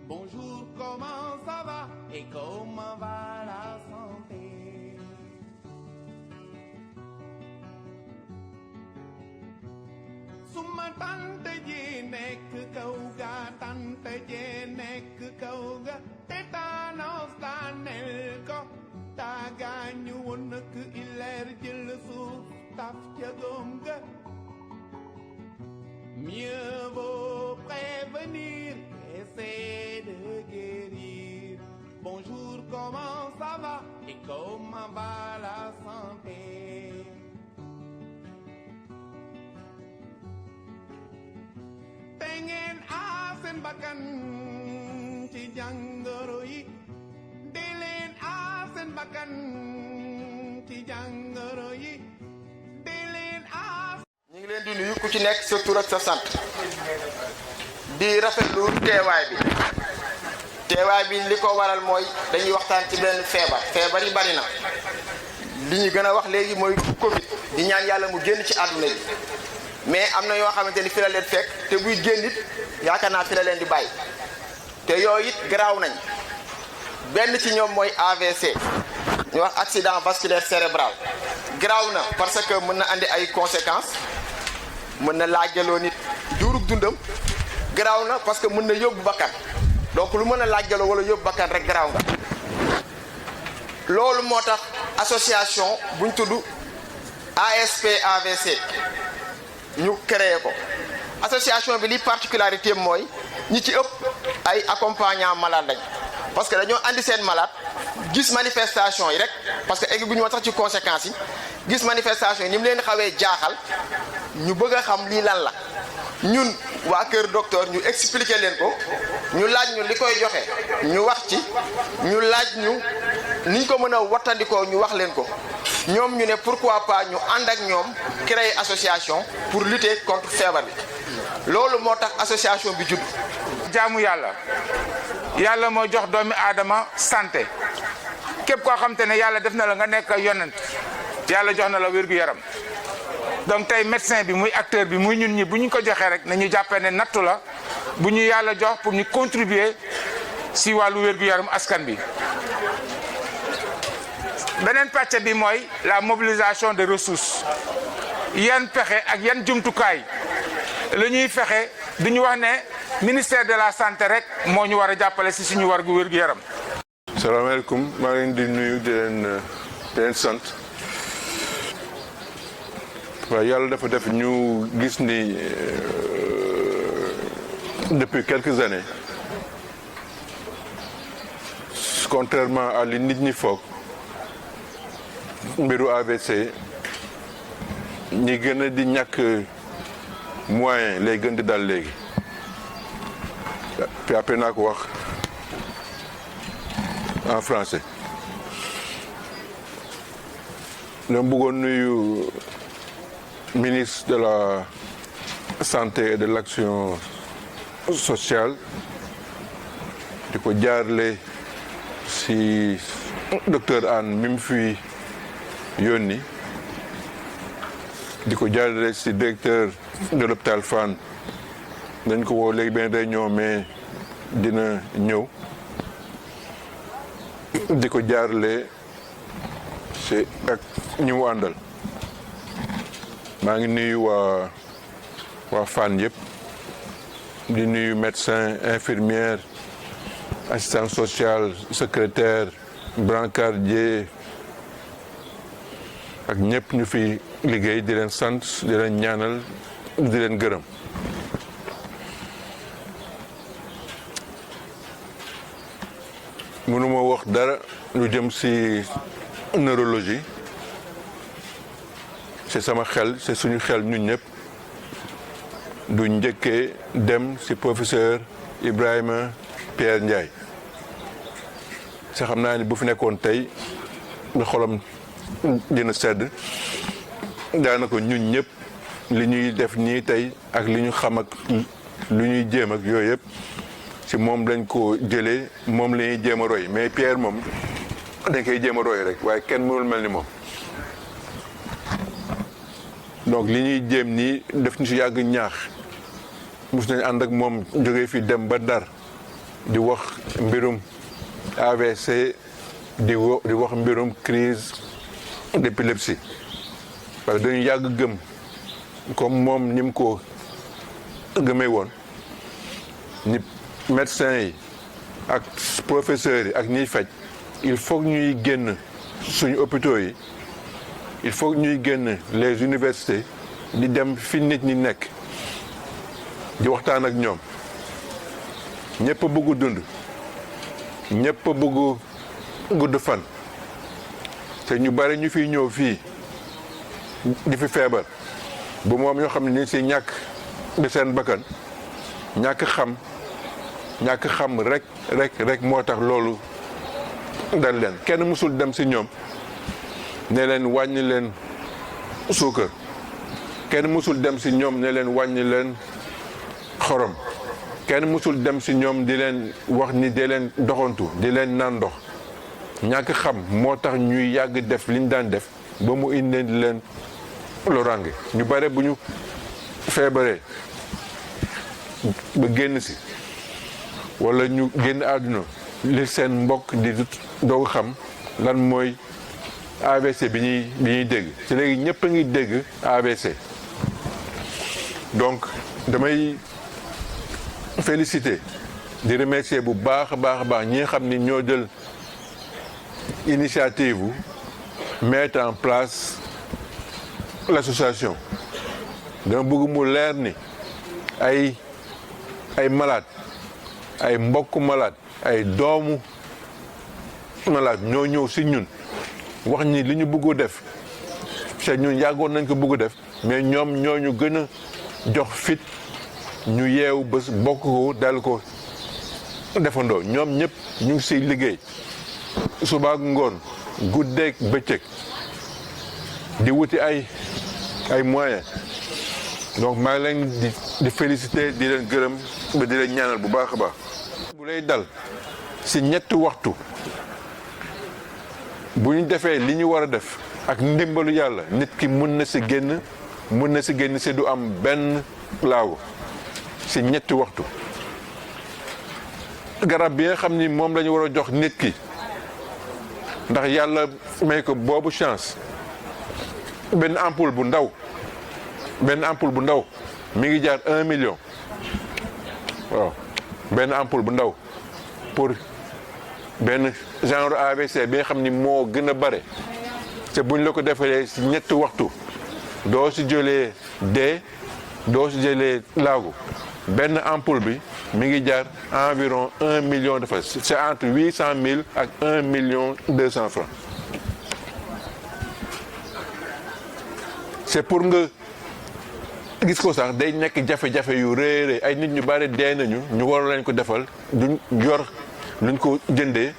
Bonjour, comment ça va et comment va la santé? Suma tante ji nekk kaw ga tante ji nekk kaw ga tétanos daaneel ko taagaañu woon nak ileer jël suuf taf ca góom ga. Mieux vaut prévenir qu'essayer de guérir. Bonjour, comment ça va et comment va la santé? Tengen asen bakkan ci jàngoro yi. Deleen asen bakkan ci jàngoro yi. Deleen asen. ñu ngi leen di nuyu ku ci nekk sa tur ak sa sant di rafetlu teewaay bi li ko waral mooy dañuy waxtaan ci benn feebar yi bari na li ñu gën a wax léegi mooy Covid di ñaan yàlla mu génn ci àdduna bi mais am na yoo xamante ni fi la leen fekk te buy génn it yaakaar naa fi la leen di bàyyi te yooyu it garaaw nañ benn ci ñoom mooy AVC ñu wax accident vasculaire cérébral garaaw na parce que mën na andi ay conséquences. mën na laajaloo nit duurug dundam garaaw na parce que mën na yóbbu bakkan donc lu mën a laajaloo wala yóbbu bakkan rek garaaw nga loolu moo tax association buñ tudd ASP AVC ñu créé ko association bi li particularité mooy ñi ci ëpp ay accompagnant malade lañ parce que dañoo andi seen malade gis manifestation yi rek parce que egg gu ñu sax ci conséquences yi gis manifestation yi ni mu leen xawee jaaxal ñu bëgg a xam lii lan la ñun waa Kër Docteur ñu expliquer leen ko ñu laaj ñu li koy joxe ñu wax ci ñu laaj ñu niñ ko mën a wattandikoo ñu wax leen ko ñoom ñu ne pourquoi pas ñu ànd ak ñoom créer association pour lutter contre feebar bi loolu moo tax association bi judd. jaamu yàlla moo jox doomi aadama santé képp koo xam te ne yàlla def na la nga nekk yonent yàlla jox na la wér-gu-yaram donc tey médecin bi muy acteur bi muy ñun ñi bu ñu ko joxee rek nañu jàppee ne nattu la bu ñu yàlla jox pour ñu contribuer si wàllu wér-gu-yaram askan bi. beneen pàcc bi mooy la mobilisation de ressources yan pexe ak yan jumtukaay la ñuy fexe du ñu wax ne ministère de la santé rek moo ñu war a jàppale si suñu war gu wér-gu-yaram. salaamaaleykum maa ngi leen di nuyu di leen sant waaw yàlla dafa def ñu gis ni depuis quelques années contrairement à li nit ñi foog mbiru AVC ñi gën a di ñàkk moyen lay gën di dal léegi puis après naa ko wax en français dama bëggoon nuyu ministre de la santé et de l'action sociale di ko jaarle si docteur Anne mi mu fi yónni di ko jaarle si directeur de l'hôpital Fann dañ ko woo léegi benn réunion mais dina ñëw di ko jaarle si ak ñi mu àndal maa ngi nuyu waa Fann yëpp di nuyu médecin infirmière assistant social secrétaire brancardier ak ñëpp ñu fi liggéey di leen sant di leen ñaanal di leen gërëm mënuma wax dara lu jëm ci neurologie c'est sama xel c'est suñu xel ñun ñëpp du njëkkee dem ci professeur Ibrahima Pierre Ndiaye sa xam naa ni bu fi nekkoon tey nga xolam dina sedd daanaka ñun ñëpp li ñuy def nii tey ak li ñu xam ak lu ñuy jéem ak yooyu yëpp ci moom lañ ko jëlee moom la ñuy jéem a roy mais Pierre moom dañ koy jéem a roy rek waaye kenn mënul mel ni moom donc li ñuy jéem nii def ñu si yàgg ñaax mus nañ ànd ak moom jógee fi dem ba Ndar di wax mbirum AVC di wax mbirum crise d'épilepsie parce que dañu yàgg gëm comme moom ni mu ko gëmee woon ni médecins yi ak professeurs yi ak ñiy faj il faut ñuy génn suñu hôpitaux yi il faut ñuy génn les universités di dem fi nit ñi nekk di waxtaan ak ñoom ñëpp bëggu dund ñëpp bëggu gudd fan te ñu bari ñu fiy ñëw fii di fi feebar bu moom ñoo xam ne ni si ñàkk di seen bakkan ñàkk xam rek moo tax loolu dal leen kenn mësul dem si ñoom ne leen wàññi leen suukar kenn mësul dem si ñoom ne leen wàññi leen xorom kenn mësul dem si ñoom di leen wax ni di leen doxantu di leen naan ndox ñàkk xam moo tax ñuy yàgg def liñ daan def ba mu indi leen loraange ñu bare bu ñu feebaree ba génn si wala ñu génn àdduna li seen mbokk di doog xam lan mooy AVC bi ñuy dégg ci léegi ñëpp a ngi dégg AVC donc damay féliciter di remercier bu baax a baax ñi nga xam ni ñoo jël initiative bu mettre en place l'association dama bëgg mu leer ni ay malade ay mbokk malade ay doomu malade ñoo ñëw si ñun wax ni li ñu bëgg def te ñun yàggoon nañ ko bëgg def mais ñoom ñoo ñu gën a jox fit ñu yeewu bés bokk ko dal ko defandoo ñoom ñëpp ñu ngi siy liggéey suba ak ngoon guddeeg bëccëg di wuti ay moyens donc maa ngi leen di féliciter di leen gërëm ba di leen ñaanal bu baax a baax. bu lay dal si ñetti waxtu bu ñu defee li ñu war a def ak ndimbalu yàlla nit ki mën na si génn si du am benn laago si ñetti waxtu. garab bi nga xam ni moom la ñu war a jox nit ki ndax yàlla may ko boobu chance benn ampoule bu ndaw mi ngi jaar 1 million waaw benn ampoule bu ndaw pour benn genre AVC bi nga xam ni moo gën a bare te buñ la ko defalee si ñetti waxtu doo si jëlee dee doo si jëlee laagu benn ampoule bi mi ngi jaar environ 1 million de francs c'est entre 800 000 ak 1 million 200 francs c'est pour nga gis ko sax day nekk jafe-jafe yu rëy ay nit ñu bari dee nañu ñu war leen ko defal duñ yor luñ ko jëndee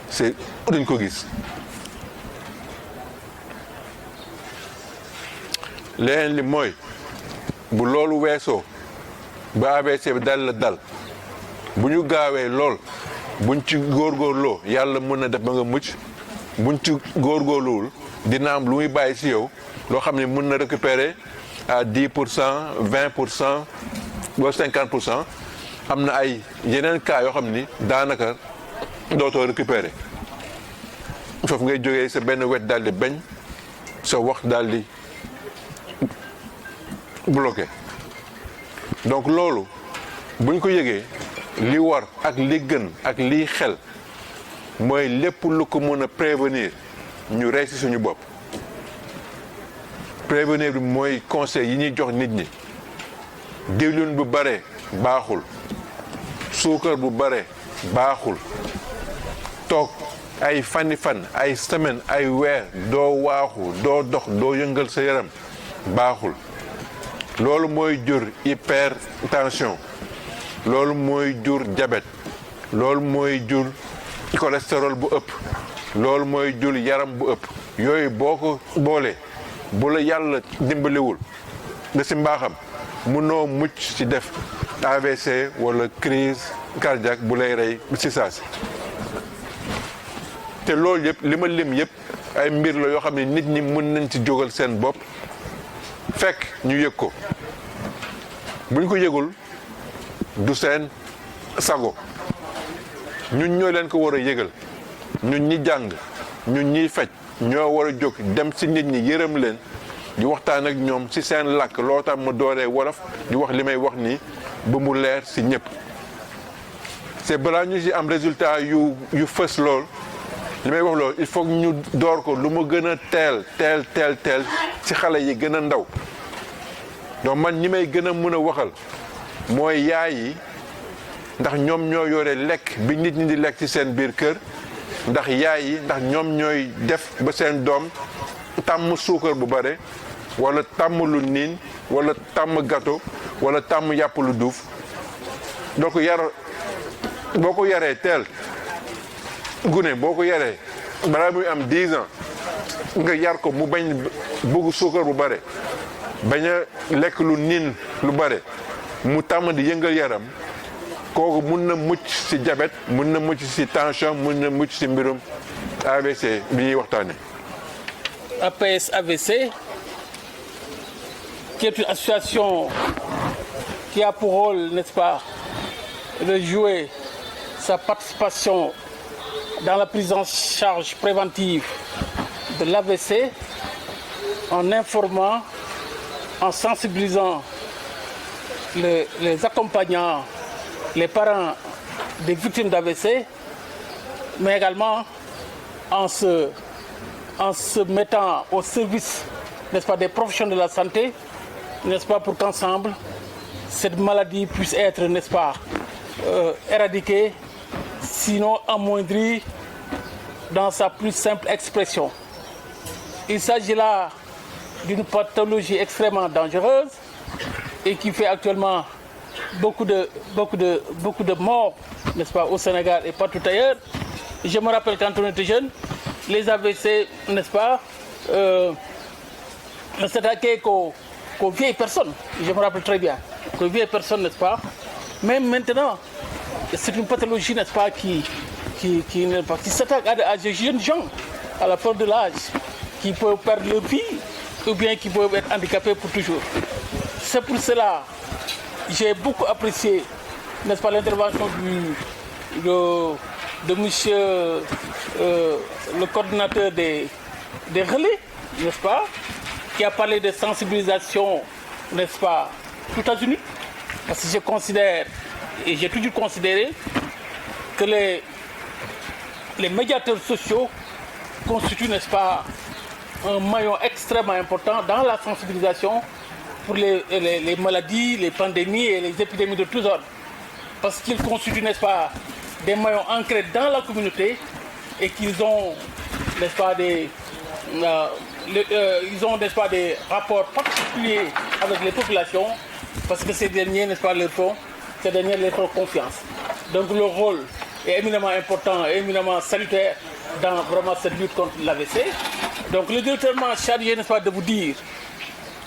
c'est duñ ko gis. leneen li mooy bu loolu weesoo ba AVC bi dal bu ñu gaawee lool buñ ci góorgóorloo yàlla mën na def ba nga mucc buñ ci góorgóorluwul dina am lu muy bàyyi ci yow loo xam ne mën na récupérer à 10% 20% ba 50%. am na ay yeneen cas yoo xam ni daanaka dootoo récupérer foofu ngay jógee sa benn wet daal di bañ sa wax daal di bloqué. donc loolu buñ ko yëgee li war ak li gën ak liy xel mooy lépp lu ko mën a prévenir ñu rey ci suñu bopp. prévenir bi mooy conseil yi ñuy jox nit ñi diwlin bu bare baaxul suukar bu bare baaxul toog ay fan ay semaine ay weer doo waaxu doo dox doo yëngal sa yaram baaxul. loolu mooy jur hypertension loolu mooy jur diabète loolu mooy jur cholestérol bu ëpp loolu mooy jur yaram bu ëpp yooyu boo ko boolee bu la yàlla dimbaliwul da si mbaaxam mënoo mucc ci def AVC wala crise cardiaque bu lay rey ci saasi. te loolu yëpp li ma lim yëpp ay mbir la yoo xam ne nit ñi mën nañ ci jógal seen bopp fekk ñu yëg ko buñ ko yëgul du seen sago ñun ñoo leen ko war a yëgal ñun ñi jàng ñun ñiy faj ñoo war a jóg dem ci nit ñi yërëm leen di waxtaan ak ñoom ci seen làkk loo tax ma dooree wolof di wax li may wax nii ba mu leer ci ñëpp c'est balaa ñu ci am résultat yu fës lool li may wax loolu il faut ñu door ko lu mu gën a teel ci xale yi gën a ndaw donc man ñi may gën a mën a waxal mooy yaay yi ndax ñoom ñoo yore lekk bi nit ñi di lekk ci seen biir kër ndax yaay yi ndax ñoom ñooy def ba seen doom tàmm suukar bu bare wala tàmm lu niin wala tàmm gâteau wala tàmm yàpp lu duuf donc boo ko yaree teel gune boo ko yaree balaa muy am 10 ans nga yar ko mu bañ bëgg suukar bu bare bañ a lekk lu niin lu bare mu tàmm di yëngal yaram kooku mun na mucc ci diabète mun na mucc ci tension mun na mucc ci mbirum AVC bi ñuy waxtaane. APS AVC, qui est une association qui a pour rôle, n'est-ce pas, de jouer sa participation dans la prise en charge préventive de l'AVC en informant, en sensibilisant les accompagnants, les parents des victimes d'AVC, mais également en se mettant au service, n'est-ce pas, des professionnels de la santé, n'est-ce pas, pour qu'ensemble, cette maladie puisse être, n'est-ce pas, éradiquée, sinon amoindrie dans sa plus simple expression. Il s'agit là d'une pathologie extrêmement dangereuse et qui fait actuellement beaucoup de morts, n'est-ce pas, au Sénégal et partout ailleurs. Je me rappelle quand on était jeune, les AVC, n'est-ce pas, ne s'attaquaient qu'aux vieilles personnes. Je me rappelle très bien, qu'aux vieilles personnes, n'est-ce pas. Même maintenant, c'est une pathologie, n'est-ce pas, qui s'attaque à des jeunes gens, à la fleur de l'âge, qui peuvent perdre leur vie ou bien qui peuvent être handicapés pour toujours. C'est pour cela que j'ai beaucoup apprécié, n'est-ce pas, l'intervention de monsieur le coordinateur des relais, n'est-ce pas, qui a parlé de sensibilisation, n'est-ce pas, tout azimut. Parce que je considère, et j'ai toujours considéré, que les médiateurs sociaux constituent, n'est-ce pas, un maillon extrêmement important dans la sensibilisation pour les maladies, les pandémies et les épidémies de tous ordres. Parce qu'ils constituent, n'est-ce pas, des maillons ancrés dans la communauté et qu'ils ont, n'est-ce pas, ils ont, n'est-ce pas, des rapports particuliers avec les populations parce que ces derniers, n'est-ce pas, leur font confiance. Donc le rôle est éminemment important et éminemment salutaire dans vraiment cette lutte contre l'AVC. Donc le directeur m'a chargé, n'est-ce pas, de vous dire,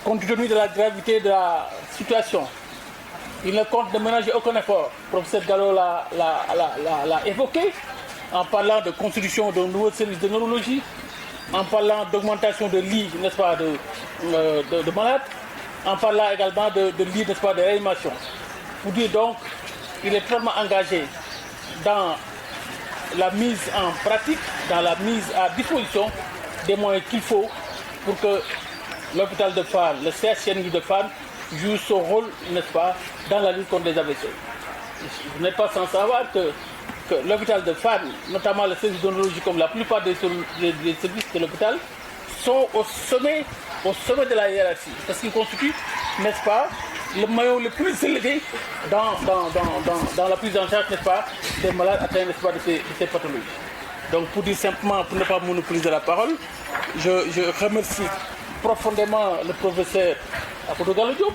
compte tenu de la gravité de la situation, il ne compte de ménager aucun effort. Le professeur Gallo l'a évoqué en parlant de constitution d'un nouveau service de neurologie, en parlant d'augmentation de lits, n'est-ce pas, de malades, en parlant également de lits, n'est-ce pas, de réanimation. Pour dire donc, il est totalement engagé dans la mise en pratique, dans la mise à disposition des moyens qu'il faut pour que l'hôpital de Fann, le CHNJ de Fann, joue son rôle, n'est-ce pas, dans la lutte contre les AVC. Vous n'êtes pas sans savoir que l'hôpital de Fann, notamment le service de neurologie, comme la plupart des services de l'hôpital, sont au sommet de la hiérarchie. Parce qu'ils constituent, n'est-ce pas, le maillon le plus élevé dans la prise en charge, n'est-ce pas, des malades atteints, n'est-ce pas, de ces pathologies. Donc pour dire simplement, pour ne pas monopoliser la parole, je remercie profondément le professeur Apodo Gallo Diop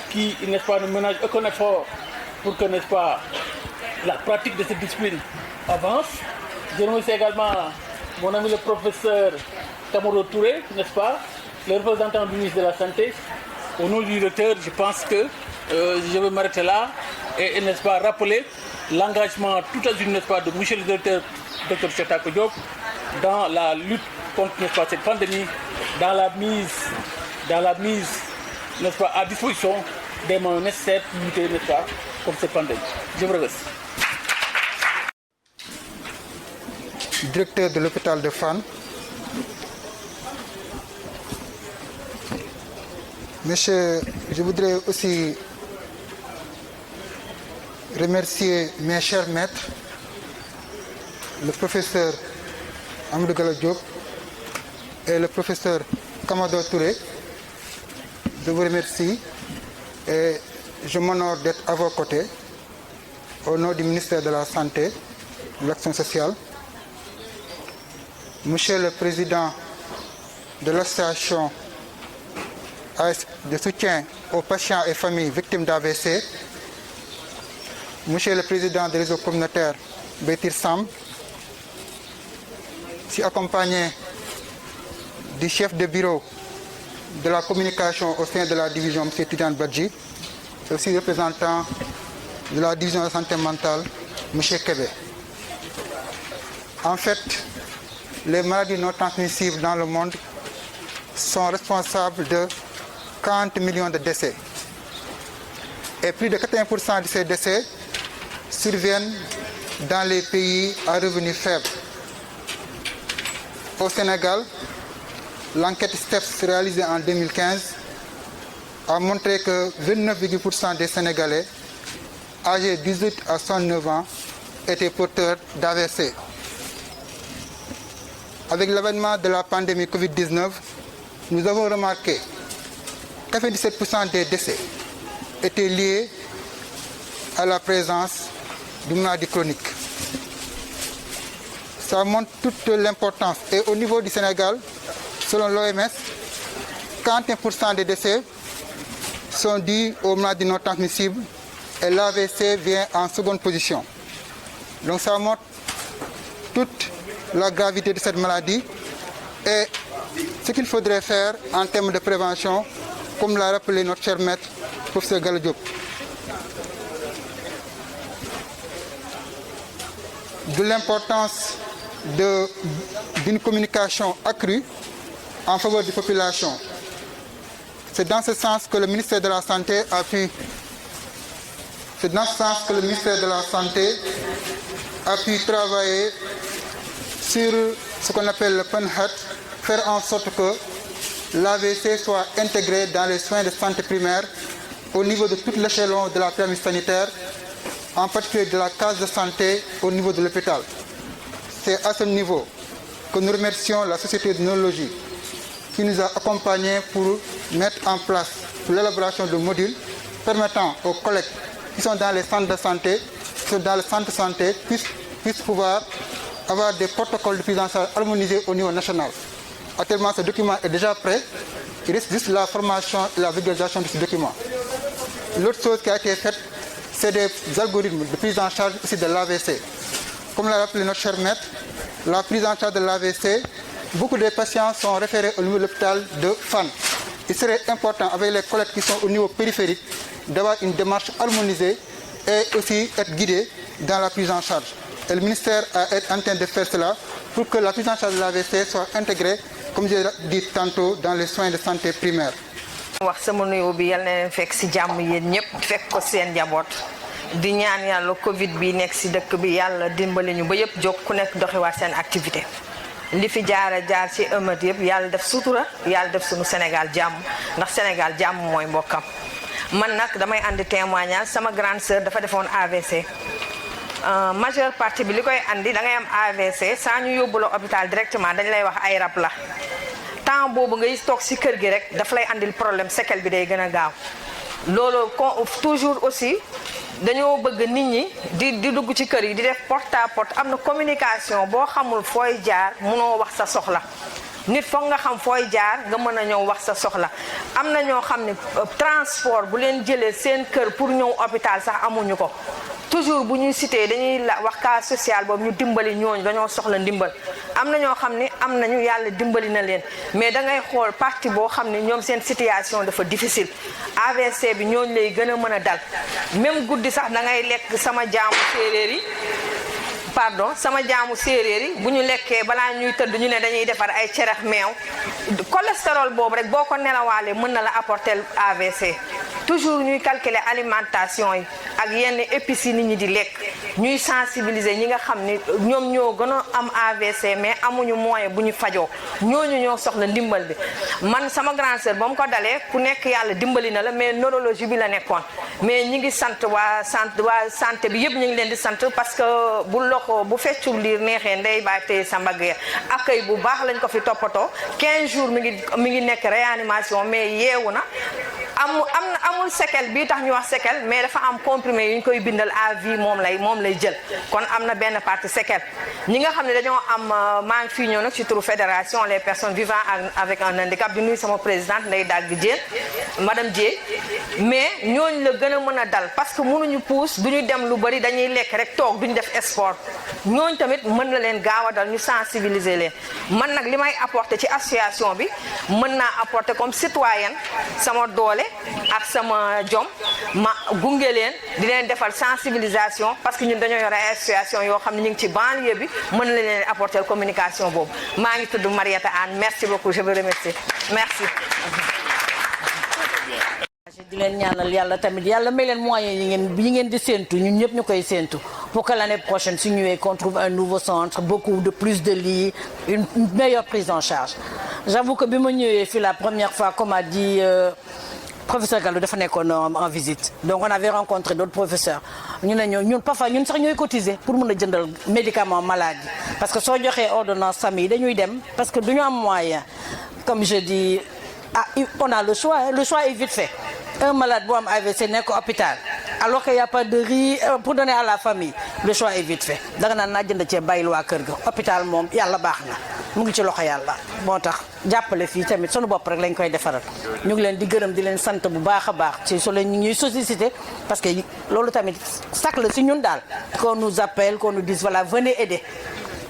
qui, n'est-ce pas, ne ménage aucun effort pour que, n'est-ce pas, la pratique de cette discipline avance. Je remercie également mon ami le professeur Kamoro Touré, n'est-ce pas, le représentant du ministre de la Santé. Au nom du directeur, je pense que je vais m'arrêter là et, n'est-ce pas, rappeler l'engagement tout à l'heure, n'est-ce pas, de monsieur le directeur, Dr Chetakho Diop, dans la lutte contre, n'est-ce pas, cette pandémie, dans la mise dans la mise, n'est-ce pas, à disposition des moyens nécessaires pour lutter, n'est-ce pas, contre cette pandémie. Je vous remercie. Directeur de l'hôpital de Fann. Monsieur, je voudrais aussi remercier mes chers maîtres, le professeur Amadou Gallo Diop et le professeur Kamado Touré. Je vous remercie et je m'honore d'être à vos côtés au nom du ministère de la Santé et de l'Action sociale. Monsieur le Président de l'association de soutien aux patients et familles victimes d'AVC, Monsieur le Président du réseau communautaire Bétir Sam, je suis accompagné du chef de bureau de la communication au sein de la division, M. Tidjane Badji, et aussi représentant de la division de la santé mentale, M. Kébé. En fait, les maladies non transmissibles dans le monde sont responsables de 40 millions de décès. Et plus de 80% de ces décès surviennent dans les pays à revenus faibles. Au Sénégal, l'enquête STEPS réalisée en 2015 a montré que 29,% des Sénégalais âgés de 18 à 69 ans étaient porteurs d'AVC. Avec l'avènement de la pandémie Covid-19, nous avons remarqué que 97% des décès étaient liés à la présence d'une maladie chronique. Ça montre toute l'importance. Et au niveau du Sénégal, selon l'OMS, 41% des décès sont dus aux maladies non transmissibles et l'AVC vient en seconde position. Donc ça montre toute la gravité de cette maladie et ce qu'il faudrait faire en termes de prévention, comme l'a rappelé notre cher maître, professeur Gallo Diop. De l'importance d'une communication accrue en faveur des populations. C'est dans ce sens que le ministère de la Santé a pu travailler sur ce qu'on appelle le PENHAT, faire en sorte que l'AVC soit intégré dans les soins de santé primaire au niveau de tout l'échelon de la pyramide sanitaire, en particulier de la case de santé au niveau de l'hôpital. C'est à ce niveau que nous remercions la Société de neurologie qui nous a accompagnés pour mettre en place l'élaboration de modules permettant aux collègues qui sont dans les centres de santé, qui sont dans les centres de santé, puissent pouvoir avoir des protocoles de prise en charge harmonisés au niveau national. Actuellement, ce document est déjà prêt. Il reste juste la formation et la vulgarisation de ce document. L'autre chose qui a été faite, c'est des algorithmes de prise en charge aussi de l'AVC. Comme l'a rappelé notre cher maître, la prise en charge de l'AVC, beaucoup de patients sont référés au niveau de l'hôpital de Fann. Il serait important, avec les collègues qui sont au niveau périphérique, d'avoir une démarche harmonisée et aussi être guidé dans la prise en charge. Et le ministère est en train de faire cela pour que la prise en charge de l'AVC soit intégrée, comme j'ai dit tantôt, dans les soins de santé primaire. wax sama nuyoo bi yal na leen fekk ci jàmm yéen ñëpp fekk ko seen njaboot di ñaan yàlla Covid bi nekk ci dëkk bi yàlla dimbali ñu ba yëpp jóg ku nekk doxiwaat seen activité li fi jaar ci ëmët yëpp yàlla def sutura yàlla def suñu Sénégal jàmm ndax Sénégal jàmm mooy mbokkam man nag damay andi témoignage sama grande sœur dafa defoon AVC majeure partie bi li koy andi da ngay am AVC saa ñu yóbbu la hôpital directement dañ lay wax ay rab la temps boobu ngay toog ci kër gi rek daf lay andil problème séquelle bi day gën a gaaw loolu toujours aussi dañoo bëgg nit ñi di dugg ci kër yi di def porte à porte am na communication boo xamul fooy jaar mënoo wax sa soxla nit foog nga xam fooy jaar nga mën a ñëw wax sa soxla am na ñoo xam ne transport bu leen jëlee seen kër pour ñëw hôpital sax amuñu ko toujours bu ñuy cité dañuy wax cas social boobu ñu dimbali ñooñu dañoo soxla ndimbal am na ñoo xam ne am nañu yàlla dimbali na leen mais da ngay xool partie boo xam ne ñoom seen situation dafa difficile AVC bi ñooñu lay gën a mën a dal même guddi sax da ngay lekk sama jaamu séeréer yi pardon sama jaamu séeréer yi bu ñu lekkee balaa ñuy tëdd ñu ne dañuy defar ay cerex meew cholestérol boobu rek boo ko nelawaalee mën na la apporter AVC toujours ñuy calculer alimentation yi ak yenn épices yi nit ñi di lekk ñuy sensibiliser ñi nga xam ni ñoom ñoo gën a am AVC mais amuñu moyen bu ñu fajoo ñooñu ñoo soxla ndimbal bi man sama grande sœur ba mu ko dalee ku nekk yàlla dimbali na la mais neurologie bi la nekkoon mais ñi ngi sant waa santé bi yëpp ñu ngi leen di sant parce que bu loxo bu feccul liir neexee ndey baa tey sa mbagg ya accueil bu baax lañ ko fi toppatoo 15 jours mi ngi nekk réanimation mais yeewu na amul séquelle bii tax ñu wax séquelle mais dafa am comprimé yu ñu koy bindal à vie moom lay jël kon am na benn partie séquelle ñi nga xam ne dañoo am maa ngi fii ñëw nag ci turu fédération les personnes vivant avec un handicap di nuyu sama présidente Ndeye Dagg Diène madame Diène mais ñooñu la gën a mën a dal parce que mënuñu pousse duñu dem lu bari dañuy lekk rek toog duñu def sport ñooñu tamit mën na leen gaaw a dal ñu sensibiliser leen man nag li may apporter ci association bi mën naa apporter comme citoyenne sama doole ak sama jom ma gunge leen di leen defal sensibilisation parce que ñun dañoo yore ay association yoo xam ne ñu ngi ci banlieue bi mën na leen apporter communication boobu maa ngi tudd Marietta Anne merci beaucoup je vous remercie merci. di leen ñaanal yàlla tamit yàlla may leen moyens yi ngeen di séentu ñun ñëpp ñu koy séentu pour que l'année prochaine su ñëwee qu'on trouve un nouveau centre beaucoup de plus de lits une meilleure prise en charge j'avoue que bi ma ñëwee fii la première fois comme a dit professeur Gallo dafa nekkoon en visite donc on avait rencontré d'autres professeurs ñu ne ñun parfois ñun sax ñooy cotiser pour mën a jëndal médicaments malades parce que soo joxee ordonnance famille dañuy dem parce que duñu am moyen comme je dis on a le choix est vite fait un malade bu am AVC nekk hôpital alors qu'il y a pas de riz pour donner à la famille le choix est vite fait danga naan naa jënd cee bàyyil waa kër ga hôpital moom yàlla baax na mu ngi ci loxo yàlla moo tax jàppale fii tamit sunu bopp rek lañ koy defaral ñu ngi leen di gërëm di leen sant bu baax a baax ci so leen ñu ñuy sollicité parce que loolu tamit sac la si ñun daal qu'on nous appelle qu'on nous dise voilà venez aider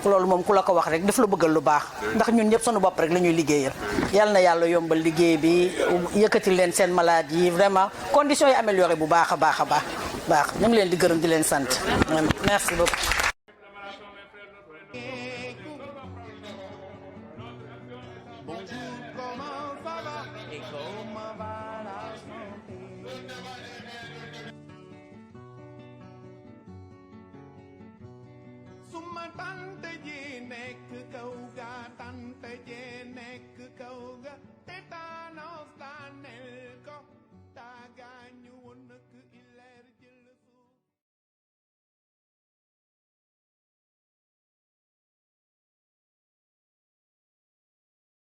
loolu moom ku la ko wax rek daf la bëggal lu baax ndax ñun ñëpp sunu bopp rek la ñuy liggéeyal yal na yàlla yombal liggéey bi yëkkati leen seen malade yi vraiment conditions yi amélioré bu baax a baax a baax ñu ngi leen di gërëm di leen sant merci beaucoup. Suma tante ji nekk kaw ga tante ji